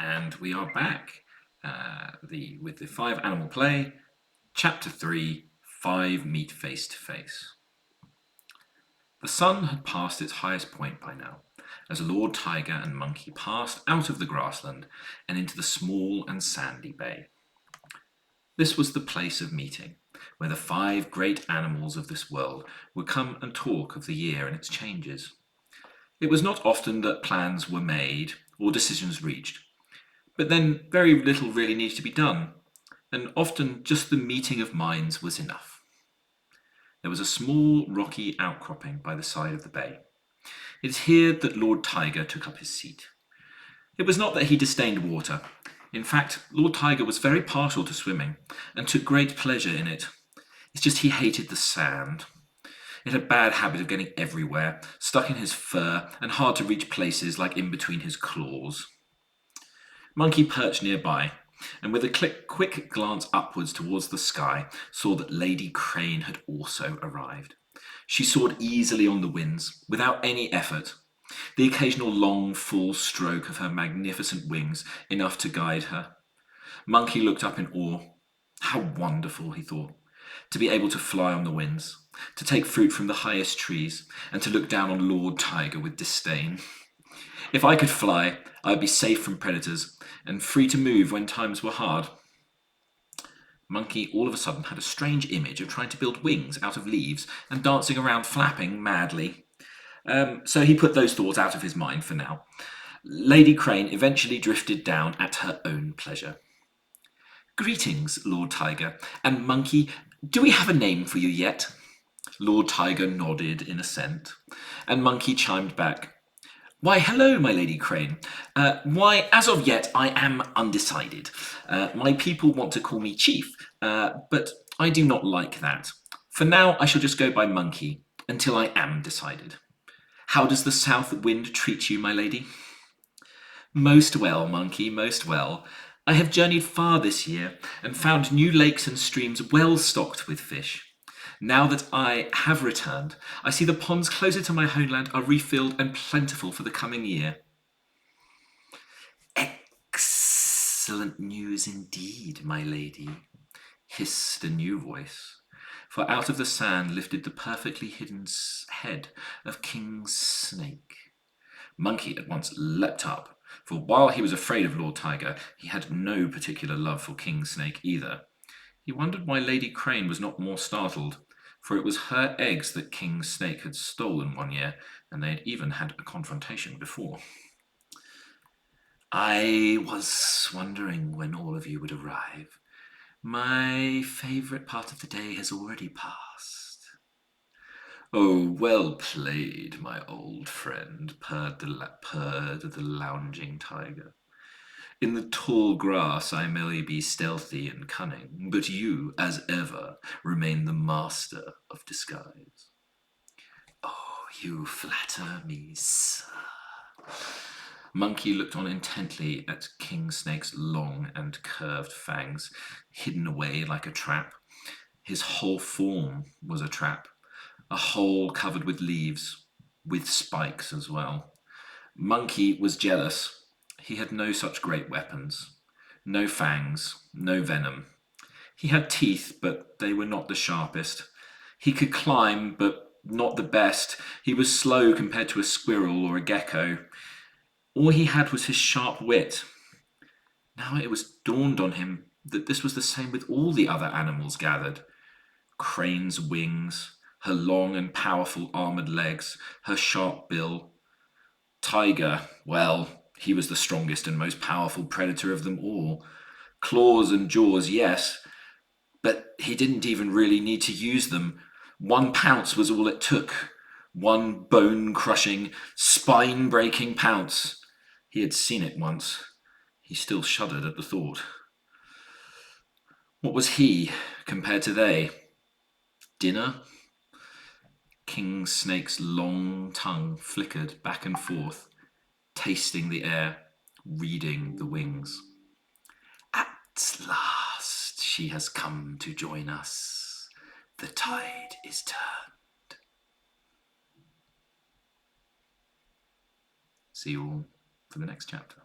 And we are back with the 5 animal play, chapter 3, 5 meet face to face. The sun had passed its highest point by now, as Lord Tiger and Monkey passed out of the grassland and into the small and sandy bay. This was the place of meeting, where the 5 great animals of this world would come and talk of the year and its changes. It was not often that plans were made or decisions reached, but then very little really needed to be done, and often just the meeting of minds was enough. There was a small rocky outcropping by the side of the bay. It is here that Lord Tiger took up his seat. It was not that he disdained water. In fact, Lord Tiger was very partial to swimming, and took great pleasure in it. It's just he hated the sand. It had a bad habit of getting everywhere, stuck in his fur, and hard to reach places like in between his claws. Monkey perched nearby, and with a quick glance upwards towards the sky, saw that Lady Crane had also arrived. She soared easily on the winds, without any effort, the occasional long, full stroke of her magnificent wings enough to guide her. Monkey looked up in awe. How wonderful, he thought, to be able to fly on the winds, to take fruit from the highest trees, and to look down on Lord Tiger with disdain. If I could fly, I would be safe from predators, and free to move when times were hard. Monkey all of a sudden had a strange image of trying to build wings out of leaves and dancing around flapping madly. So he put those thoughts out of his mind for now. Lady Crane eventually drifted down at her own pleasure. Greetings, Lord Tiger. And Monkey, do we have a name for you yet? Lord Tiger nodded in assent, and Monkey chimed back. Why, hello, my Lady Crane. Why, as of yet, I am undecided. My people want to call me Chief, but I do not like that. For now, I shall just go by Monkey, until I am decided. How does the south wind treat you, my lady? Most well, Monkey, most well. I have journeyed far this year, and found new lakes and streams well stocked with fish. Now that I have returned, I see the ponds closer to my homeland are refilled and plentiful for the coming year. Excellent news indeed, my lady, hissed a new voice, for out of the sand lifted the perfectly hidden head of King Snake. Monkey at once leapt up, for while he was afraid of Lord Tiger, he had no particular love for King Snake either. He wondered why Lady Crane was not more startled, for it was her eggs that King Snake had stolen one year, and they had even had a confrontation before. I was wondering when all of you would arrive. My favourite part of the day has already passed. Oh, well played, my old friend, purred the lounging tiger. In the tall grass I may be stealthy and cunning, but you, as ever, remain the master of disguise. Oh, you flatter me, sir. Monkey looked on intently at King Snake's long and curved fangs, hidden away like a trap. His whole form was a trap, a hole covered with leaves, with spikes as well. Monkey was jealous. He had no such great weapons, no fangs, no venom. He had teeth, but they were not the sharpest. He could climb, but not the best. He was slow compared to a squirrel or a gecko. All he had was his sharp wit. Now it was dawned on him that this was the same with all the other animals gathered. Crane's wings, her long and powerful armoured legs, her sharp bill. Tiger, well, he was the strongest and most powerful predator of them all. Claws and jaws, yes, but he didn't even really need to use them. One pounce was all it took. One bone-crushing, spine-breaking pounce. He had seen it once. He still shuddered at the thought. What was he compared to they? Dinner? King Snake's long tongue flickered back and forth, tasting the air, reading the wings. At last she has come to join us. The tide is turned. See you all for the next chapter.